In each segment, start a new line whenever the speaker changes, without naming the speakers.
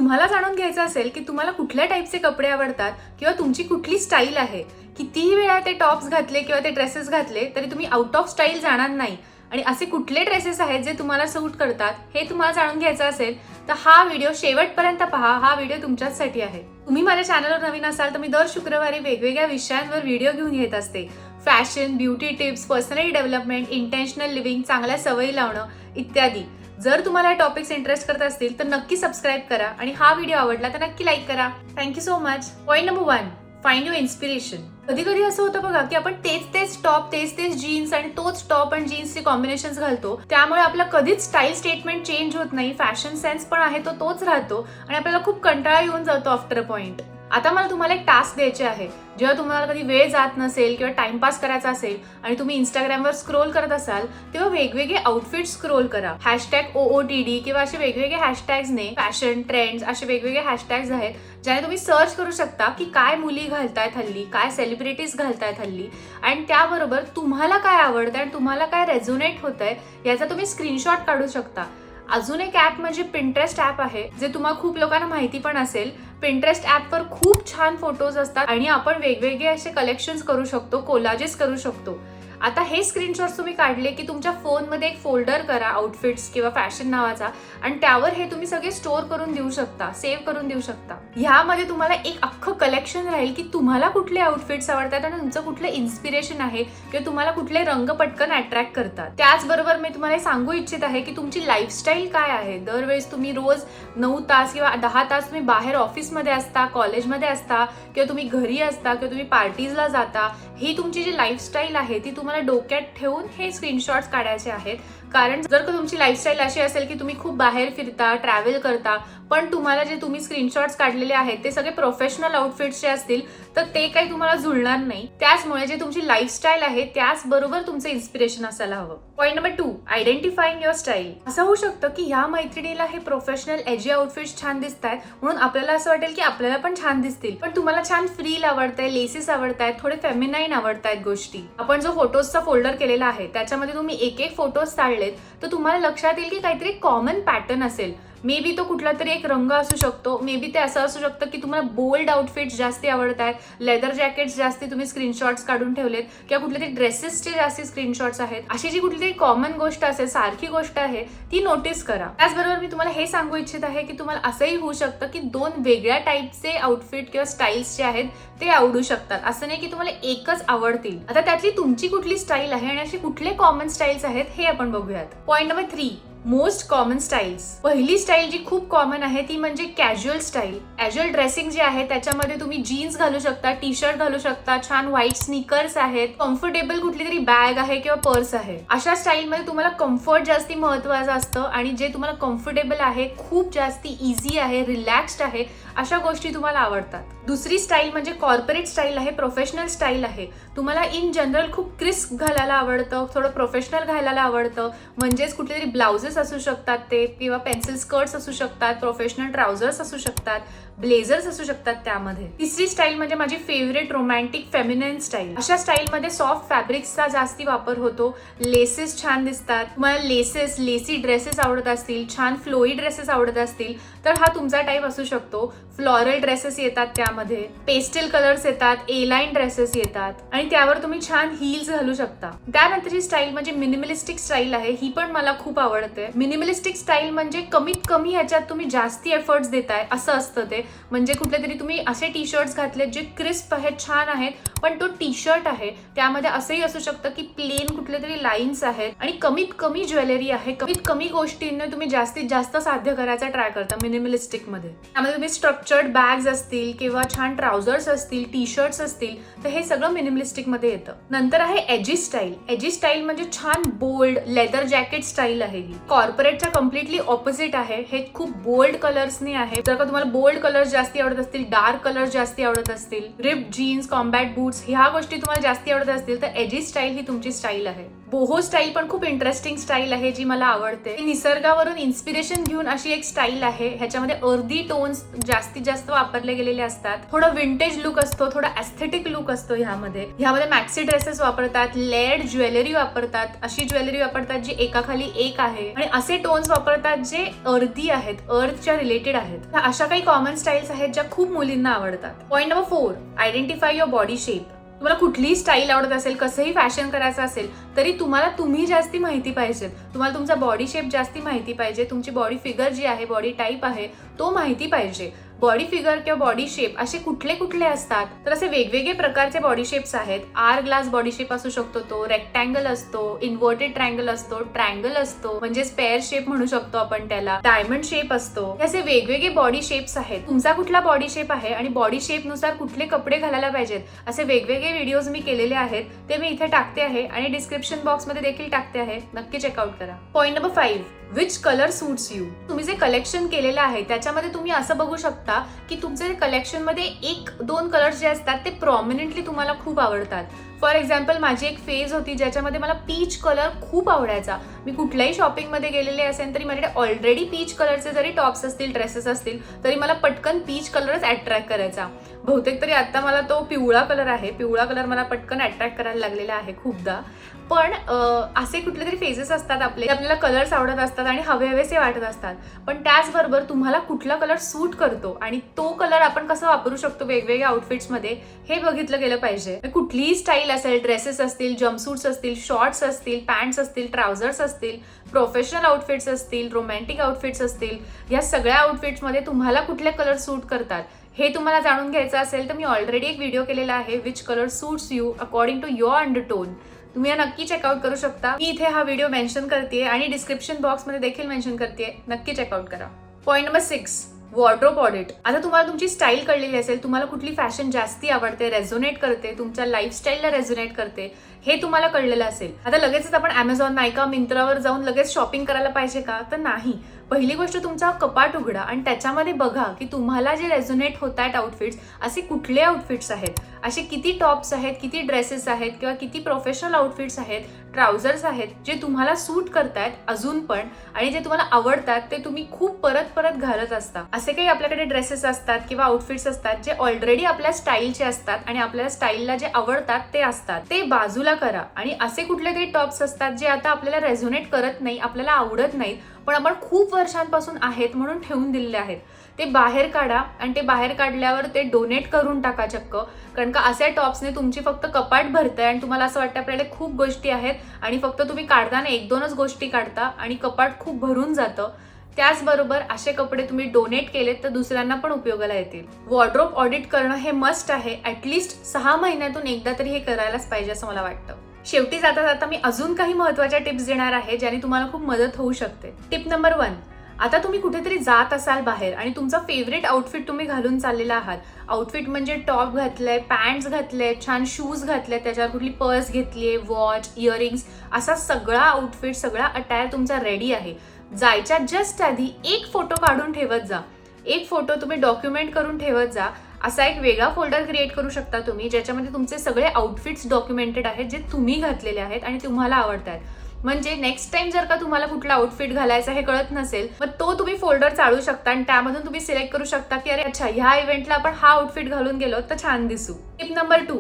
तुम्हाला जाणून घ्यायचं असेल की तुम्हाला कुठल्या टाईपचे कपडे आवडतात किंवा तुमची कुठली स्टाईल आहे, कितीही वेळा ते टॉप्स घातले किंवा ते ड्रेसेस घातले तरी तुम्ही आउट ऑफ स्टाईल जाणार नाही, आणि असे कुठले ड्रेसेस आहेत जे तुम्हाला सूट करतात हे तुम्हाला जाणून घ्यायचं असेल तर हा व्हिडिओ शेवटपर्यंत पहा. हा व्हिडिओ तुमच्यासाठी आहे. तुम्ही माझ्या चॅनलवर नवीन असाल तर मी दर शुक्रवारी वेगवेगळ्या विषयांवर व्हिडिओ घेऊन येत असते. Fashion, beauty tips, personality development, intentional living, चांगल्या सवयी लावणं इत्यादी. जर तुम्हाला हे टॉपिक्स इंटरेस्ट करत असतील तर नक्की सबस्क्राईब करा आणि हा व्हिडिओ आवडला तर नक्की लाईक करा. Thank you so much. Point number 1, find your inspiration. कधी कधी असं होतं बघा की आपण तेच टॉप, तेच जीन्स आणि तोच टॉप आणि जीन्सचे कॉम्बिनेशन्स घालतो. त्यामुळे आपला कधीच स्टाईल स्टेटमेंट चेंज होत नाही. फॅशन सेन्स पण आहे तो तोच राहतो आणि आपल्याला खूप कंटाळा येऊन जातो आफ्टर अ पॉइंट. आता मला तुम्हाला एक टास्क द्यायचे आहे. जेव्हा तुम्हाला कधी वेळ जात नसेल किंवा टाइमपास करायचा असेल आणि तुम्ही इंस्टाग्रामवर स्क्रोल करत असाल तेव्हा वेगवेगळे आउटफिट स्क्रोल करा. #OOTD किंवा असे वेगवेगळे हॅशटॅग्सने फॅशन ट्रेंड्स असे वेगवेगळे हॅशटॅग्स आहेत ज्याने तुम्ही सर्च करू शकता की काय मुली घालतायत हल्ली, काय सेलिब्रिटीज घालतायत हल्ली, आणि त्याबरोबर तुम्हाला काय आवडतंय आणि तुम्हाला काय रेझोनेट होतंय याचा तुम्ही स्क्रीनशॉट काढू शकता. अजून एक ऍप म्हणजे पिंटरेस्ट ऍप आहे, जे तुम्हाला खूप लोकांना माहिती पण असेल. पिंटरेस्ट ऍपवर खूप छान फोटोज असतात आणि आपण वेगवेगळे असे कलेक्शन्स करू शकतो, कोलाजेस करू शकतो. आता हे स्क्रीनशॉट्स तुम्ही काढले की तुमच्या फोनमध्ये एक फोल्डर करा आउटफिट्स किंवा फॅशन नावाचा, आणि त्यावर हे तुम्ही सगळे स्टोअर करून देऊ शकता, सेव्ह करून देऊ शकता. ह्यामध्ये तुम्हाला एक अख्खं कलेक्शन राहील की तुम्हाला कुठले आउटफिट्स आवडतात आणि तुमचं कुठलं इन्स्पिरेशन आहे किंवा तुम्हाला कुठले रंग पटकन अट्रॅक्ट करतात. त्याचबरोबर मी तुम्हाला सांगू इच्छित आहे की तुमची लाईफस्टाईल काय आहे. दरवेळेस तुम्ही रोज 9 तास किंवा 10 तास तुम्ही बाहेर ऑफिसमध्ये असता, कॉलेजमध्ये असता किंवा तुम्ही घरी असता किंवा तुम्ही पार्टीजला जाता, ही तुमची जी लाईफस्टाईल आहे ती तुम्हाला डोक्यात ठेवून हे स्क्रीनशॉट्स काढायचे आहेत. कारण जर का तुमची लाईफस्टाईल अशी असेल की तुम्ही खूप बाहेर फिरता, ट्रॅव्हल करता, पण तुम्हाला जे तुम्ही स्क्रीनशॉट्स काढलेले आहेत ते सगळे प्रोफेशनल आउटफिट्सचे असतील तर ते काही तुम्हाला जुळणार नाही. त्याचमुळे जे तुमची लाईफस्टाईल आहे त्याचबरोबर तुमचं इन्स्पिरेशन असायला हवं. Point number 2, identifying your style. असं होऊ शकतं की ह्या मैत्रिणीला हे प्रोफेशनल एजी आउटफिट्स छान दिसत आहेत म्हणून आपल्याला असं वाटेल की आपल्याला पण छान दिसतील, पण तुम्हाला छान फ्रील आवडतंय, लेसेस आवडतायत, थोडे फेमिनाईन आवडतायत गोष्टी. आपण जो फोटोजचा फोल्डर केलेला आहे त्याच्यामध्ये तुम्ही एक फोटोज काढलेत तर तुम्हाला लक्षात येईल की काहीतरी कॉमन पॅटर्न असेल. मे बी तो कुठला तरी एक रंग असू शकतो, मे बी ते असं असू शकतं की तुम्हाला बोल्ड आउटफिट्स जास्ती आवडत आहेत, लेदर जॅकेट्स जास्ती तुम्ही स्क्रीनशॉट्स काढून ठेवलेत किंवा कुठले तरी ड्रेसेसचे जास्ती स्क्रीनशॉट्स आहेत. अशी जी कुठली तरी कॉमन गोष्ट असेल, सारखी गोष्ट आहे, ती नोटीस करा. त्याचबरोबर मी तुम्हाला हे सांगू इच्छित आहे की तुम्हाला असंही होऊ शकतं की 2 वेगळ्या टाईपचे आउटफिट किंवा स्टाईल्स जे आहेत ते आवडू शकतात. असं नाही की तुम्हाला एकच आवडतील. आता त्यातली तुमची कुठली स्टाईल आहे आणि असे कुठले कॉमन स्टाईल्स आहेत हे आपण बघूयात. Point number 3, most common styles. पहिली स्टाईल जी खूप कॉमन आहे ती म्हणजे कॅज्युअल स्टाईल. कॅज्युअल ड्रेसिंग जे आहे त्याच्यामध्ये तुम्ही जीन्स घालू शकता, टी शर्ट घालू शकता, छान व्हाईट स्नीकर्स आहेत, कम्फर्टेबल कुठली तरी बॅग आहे किंवा पर्स आहे. अशा स्टाईलमध्ये तुम्हाला कम्फर्ट जास्ती महत्वाचं असतं आणि जे तुम्हाला कम्फर्टेबल आहे, खूप जास्ती इझी आहे, रिलॅक्स्ड आहे, अशा गोष्टी तुम्हाला आवडतात. दुसरी स्टाईल म्हणजे कॉर्पोरेट स्टाईल आहे, प्रोफेशनल स्टाईल आहे. तुम्हाला इन जनरल खूप क्रिस्प घालायला आवडतं, थोडं प्रोफेशनल घालायला आवडतं, म्हणजेच कुठले तरी ब्लाउजेस असू शकतात ते, किंवा पेन्सिल स्कर्ट्स असू शकतात, प्रोफेशनल ट्राउझर्स असू शकतात, ब्लेझर्स असू शकतात त्यामध्ये. तिसरी स्टाईल म्हणजे माझी फेवरेट रोमॅन्टिक फेमिनाईन स्टाईल. अशा स्टाईलमध्ये सॉफ्ट फॅब्रिक्सचा जास्ती वापर होतो, लेसेस छान दिसतात. तुम्हाला लेसेस, लेसी ड्रेसेस आवडत असतील, छान फ्लोई ड्रेसेस आवडत असतील तर हा तुमचा टाईप असू शकतो. फ्लोरल ड्रेसेस येतात त्यामध्ये, पेस्टल कलर्स येतात, ए लाईन ड्रेसेस येतात आणि त्यावर तुम्ही छान हील्स घालू शकता. त्यानंतरची स्टाईल म्हणजे मिनिमलिस्टिक स्टाईल आहे. ही पण मला खूप आवडते. मिनिमलिस्टिक स्टाईल म्हणजे कमीत कमी ह्याच्यात तुम्ही जास्ती एफर्ट्स देताय असं असतं ते. म्हणजे कुठले तरी तुम्ही असे टी शर्ट्स घातलेत जे क्रिस्प आहेत, छान आहेत, पण तो टी शर्ट आहे त्यामध्ये असंही असू शकतं की प्लेन कुठले तरी लाईन्स आहेत आणि कमीत कमी ज्वेलरी आहे, कमीत कमी गोष्टींनी तुम्ही जास्तीत जास्त साध्य करायचा ट्राय करता मिनिमलिस्टिक मध्ये. त्यामध्ये तुम्ही स्ट्रक्चर्ड बॅग्स असतील किंवा छान ट्राउझर्स असतील, टी शर्ट्स असतील, तर हे सगळं मिनिमलिस्टिक मध्ये येतं. नंतर आहे एजी स्टाईल. एजी स्टाईल म्हणजे छान बोल्ड लेदर जॅकेट स्टाईल आहे. ही कॉर्पोरेटच्या कम्प्लिटली ऑपोजिट आहे. हे खूप बोल्ड कलर्सनी आहे. जर का तुम्हाला बोल्ड कलर्स जास्ती आवडत असतील, डार्क कलर्स जास्ती आवडत असतील, रिप्ड जीन्स, कॉम्बॅट बूट्स ह्या गोष्टी तुम्हाला जास्ती आवडत असतील तर एजी स्टाईल ही तुमची स्टाईल आहे. बोहो स्टाईल पण खूप इंटरेस्टिंग स्टाईल आहे जी मला आवडते. निसर्गावरून इन्स्पिरेशन घेऊन अशी एक स्टाईल आहे. ह्याच्यामध्ये अर्धी टोन्स जास्तीत जास्त वापरले गेलेले असतात. थोडा विंटेज लुक असतो, थोडा एस्थेटिक लुक असतो ह्यामध्ये. मॅक्सी ड्रेसेस वापरतात, लेड ज्वेलरी वापरतात, अशी ज्वेलरी वापरतात जी एकाखाली एक आहे आणि असे टोन्स वापरतात जे अर्थी आहेत, अर्थच्या रिलेटेड आहेत. अशा काही कॉमन स्टाईल्स आहेत ज्या खूप मुलींना आवडतात. Point number 4, identify your body shape. तुम्हाला कुठलीही स्टाईल आवडत असेल, कसंही फॅशन करायचं असेल, तरी तुम्हाला तुम्ही जास्ती माहिती पाहिजे. तुम्हाला तुमचा बॉडी शेप जास्ती माहिती पाहिजे. तुमची बॉडी फिगर जी आहे, बॉडी टाईप आहे, तो माहिती पाहिजे. बॉडी फिगर किंवा बॉडी शेप असे कुठले कुठले असतात, तर असे वेगवेगळे प्रकारचे बॉडी शेप्स आहेत. आर ग्लास बॉडी शेप असू शकतो, तो रेक्टँगल असतो, इन्व्हर्टेड ट्रायंगल असतो, ट्रायंगल असतो म्हणजे स्पेअर शेप म्हणू शकतो आपण त्याला, डायमंड शेप असतो. असे वेगवेगळे बॉडी शेप्स आहेत. तुमचा कुठला बॉडी शेप आहे आणि बॉडी शेप नुसार कुठले कपडे घालायला पाहिजेत, असे वेगवेगळे व्हिडिओज मी केलेले आहेत. ते मी इथे टाकते आहे आणि डिस्क्रिप्शन बॉक्स मध्ये देखील टाकते आहे, नक्की चेकआउट करा. Point number 5, which colour suits you. तुम्ही जे कलेक्शन केलेलं आहे त्याच्यामध्ये तुम्ही असं बघू शकता की तुमचे कलेक्शन मध्ये 1-2 कलर्स जे असतात ते प्रॉमिनंटली तुम्हाला खूप आवडतात. फॉर एक्झाम्पल, माझी एक फेज होती ज्याच्यामध्ये मला पीच कलर खूप आवडायचा. मी कुठल्याही शॉपिंगमध्ये गेलेले असेल तरी माझ्याकडे ऑलरेडी पीच कलरचे जरी टॉप्स असतील, ड्रेसेस असतील, तरी मला पटकन पीच कलरच अट्रॅक्ट करायचा. बहुतेक तरी आता मला तो पिवळा कलर आहे, पिवळा कलर मला पटकन अट्रॅक्ट करायला लागलेला आहे खूपदा. पण असे कुठले तरी फेजेस असतात आपले, आपल्याला कलर्स आवडत असतात आणि हवेहवेसे वाटत असतात. पण त्याचबरोबर तुम्हाला कुठला कलर सूट करतो आणि तो कलर आपण कसा वापरू शकतो वेगवेगळ्या आउटफिट्समध्ये हे बघितलं गेलं पाहिजे. कुठलीही स्टाईल असेल, ड्रेसेस असतील, जम्पसूट्स असतील, शॉर्ट्स असतील, पॅन्ट्स असतील, ट्राउझर्स असतील, प्रोफेशनल आउटफिट्स असतील, रोमॅन्टिक आउटफिट्स असतील, या सगळ्या आउटफिट्समध्ये तुम्हाला कुठले कलर सूट करतात हे तुम्हाला जाणून घ्यायचं असेल तर मी ऑलरेडी एक व्हिडिओ केलेला आहे, which colour suits you according to your undertone. तुम्ही नक्की चेकआउट करू शकता. मी इथे हा व्हिडिओ मेन्शन करते आणि डिस्क्रिप्शन बॉक्समध्ये देखील मेन्शन करते, नक्की चेकआउट करा. Point number 6, wardrobe audit. आता तुम्हाला तुमची स्टाईल कळलेली असेल, तुम्हाला कुठली फॅशन जास्ती आवडते, रेझोनेट करते, तुमच्या लाईफस्टाईलला रेझोनेट करते, हे तुम्हाला कळलेलं असेल. आता लगेचच आपण Amazon, नायका, मिंत्रावर जाऊन लगेच शॉपिंग करायला पाहिजे का? तर नाही. पहिली गोष्ट तुमचा कपाट उघडा आणि त्याच्यामध्ये बघा की तुम्हाला जे रेझोनेट होत आहेत आउटफिट्स, असे कुठले आउटफिट्स आहेत, असे किती टॉप्स आहेत, किती ड्रेसेस आहेत किंवा किती प्रोफेशनल आउटफिट्स आहेत, ट्राउझर्स आहेत जे तुम्हाला सूट करतायत अजून पण आणि जे तुम्हाला आवडतात ते तुम्ही खूप परत परत घालत असता. असे काही आपल्याकडे ड्रेसेस असतात किंवा आउटफिट्स असतात जे ऑलरेडी आपल्या स्टाईलचे असतात आणि आपल्या स्टाईलला जे आवडतात ते असतात, ते बाजूला करा. आणि असे कुठले तरी टॉप्स असतात जे आता आपल्याला रेझोनेट करत नाही, आपल्याला आवडत नाहीत, पण आपण खूप वर्षांपासून आहेत म्हणून ठेवून दिलेले आहेत, ते बाहेर काढा आणि ते बाहेर काढल्यावर ते डोनेट करून टाका चक्क. कारण का अशा टॉप्सने तुमची फक्त कपाट भरतंय आणि तुम्हाला असं वाटतं आपल्याला खूप गोष्टी आहेत आणि फक्त तुम्ही काढताना 1-2च गोष्टी काढता आणि कपाट खूप भरून जातं. त्याचबरोबर असे कपडे तुम्ही डोनेट केलेत तर दुसऱ्यांना पण उपयोगाला येतील. वॉर्ड्रोब ऑडिट करणं हे मस्ट आहे. ॲटलिस्ट 6 महिन्यातून एकदा तरी हे करायलाच पाहिजे असं मला वाटतं. शेवटी जाता जाता मी अजून काही महत्त्वाच्या टिप्स देणार आहे ज्याने तुम्हाला खूप मदत होऊ शकते. टिप नंबर 1, आता तुम्ही कुठेतरी जात असाल बाहेर आणि तुमचा फेवरेट आउटफिट तुम्ही घालून चाललेला आहात. आउटफिट म्हणजे टॉप घातलंय, पॅन्ट्स घातले, छान शूज घातले, त्याच्यावर कुठली पर्स घेतलीये, वॉच, इयरिंग्स, असा सगळा आउटफिट, सगळा अटायर तुमचा रेडी आहे. जायच्या जस्ट आधी एक फोटो काढून ठेवत जा. एक फोटो तुम्ही डॉक्युमेंट करून ठेवत जा. असा एक वेगळा फोल्डर क्रिएट करू शकता तुम्ही ज्याच्यामध्ये तुमचे सगळे आउटफिट्स डॉक्युमेंटेड आहेत जे तुम्ही घातलेले आहेत आणि तुम्हाला आवडतात. म्हणजे नेक्स्ट टाइम जर का तुम्हाला कुठला आउटफिट घालायचा हे कळत नसेल, मग तो तुम्ही फोल्डर चालू शकता आणि त्यामधून तुम्ही सिलेक्ट करू शकता की अरे अच्छा, ह्या इव्हेंटला आपण हा आउटफिट घालून गेलो तर छान दिसू. टिप नंबर 2,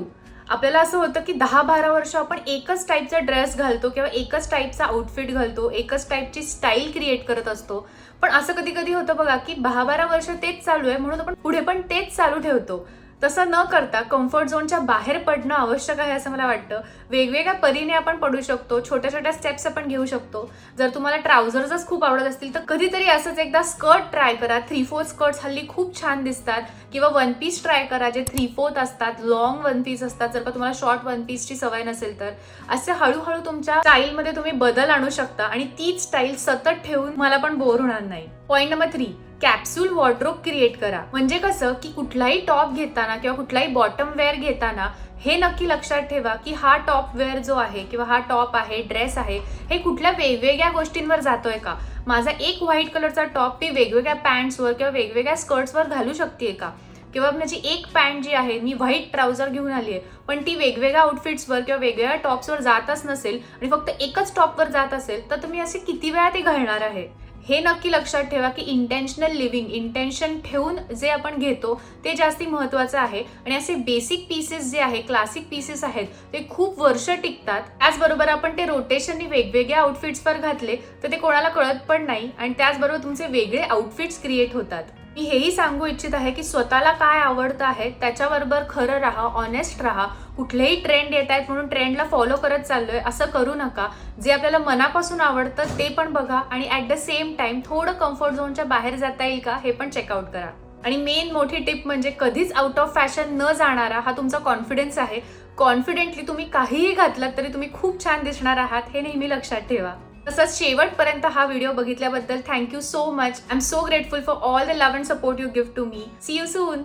आपल्याला असं होतं की 10-12 वर्ष आपण एकच टाईपचा ड्रेस घालतो किंवा एकच टाईपचा आउटफिट घालतो, एकच टाईपची स्टाईल क्रिएट करत असतो. पण असं कधी कधी होतं बघा की 10-12 वर्ष तेच चालू आहे म्हणून आपण पुढे पण तेच चालू ठेवतो. तसं न करता कम्फर्ट झोनच्या बाहेर पडणं आवश्यक आहे असं मला वाटतं. वेगवेगळ्या परीने आपण पडू शकतो, छोट्या छोट्या स्टेप्स आपण घेऊ शकतो. जर तुम्हाला ट्राउझर्सच खूप आवडत असतील तर कधीतरी असंच एकदा स्कर्ट ट्राय करा. 3/4 स्कर्ट्स हल्ली खूप छान दिसतात. किंवा 1 पीस ट्राय करा जे 3/4 असतात, लॉंग 1 पीस असतात. जर का तुम्हाला शॉर्ट 1 पीसची सवय नसेल तर असे हळूहळू तुमच्या स्टाईलमध्ये तुम्ही बदल आणू शकता आणि तीच स्टाईल सतत ठेवून मला पण बोर होणार नाही. Point number 3, capsule wardrobe create करा. म्हणजे कसं की कुठलाही टॉप घेताना किंवा कुठलाही बॉटम वेअर घेताना हे नक्की लक्षात ठेवा की हा टॉप वेअर जो आहे किंवा हा टॉप आहे, ड्रेस आहे, हे कुठल्या वेगवेगळ्या गोष्टींवर जातोय का. माझा एक व्हाईट कलरचा टॉप मी वेगवेगळ्या पॅन्ट्सवर किंवा वेगवेगळ्या स्कर्ट्सवर घालू शकते का. किंवा माझी एक पॅन्ट जी आहे मी व्हाईट ट्राउझर घेऊन आली आहे पण ती वेगवेगळ्या आउटफिट्सवर किंवा वेगवेगळ्या टॉप्सवर जातच नसेल आणि फक्त एकच टॉपवर जात असेल तर तुम्ही असे किती वेळा ते घालणार आहे. हे नक्की लक्षात ठेवा की इंटेन्शनल लिव्हिंग, इंटेन्शन ठेवून जे आपण घेतो ते जास्ती महत्त्वाचं आहे. आणि असे बेसिक पीसेस जे आहे, क्लासिक पीसेस आहेत, ते खूप वर्ष टिकतात. त्याचबरोबर आपण ते रोटेशननी वेगवेगळ्या आउटफिट्सवर घातले तर ते कोणाला कळत पण नाही आणि त्याचबरोबर तुमचे वेगळे आउटफिट्स क्रिएट होतात. मी हेही सांगू इच्छित आहे की स्वतःला काय आवडतं आहे त्याच्याबरोबर खरं राहा, ऑनेस्ट राहा. कुठलेही ट्रेंड येत आहेत म्हणून ट्रेंडला फॉलो करत चाललोय असं करू नका. जे आपल्याला मनापासून आवडतं ते पण बघा आणि ॲट द सेम टाइम थोडं कम्फर्ट झोनच्या बाहेर जाता येईल का हे पण चेकआउट करा. आणि मेन मोठी टिप म्हणजे कधीच आउट ऑफ फॅशन न जाणारा हा तुमचा कॉन्फिडन्स आहे. कॉन्फिडेंटली तुम्ही काहीही घातलात तरी तुम्ही खूप छान दिसणार आहात, हे नेहमी लक्षात ठेवा. तसंच शेवटपर्यंत हा व्हिडिओ बघितल्याबद्दल thank you so much. I am so grateful for all the love and support you give to me. See you soon.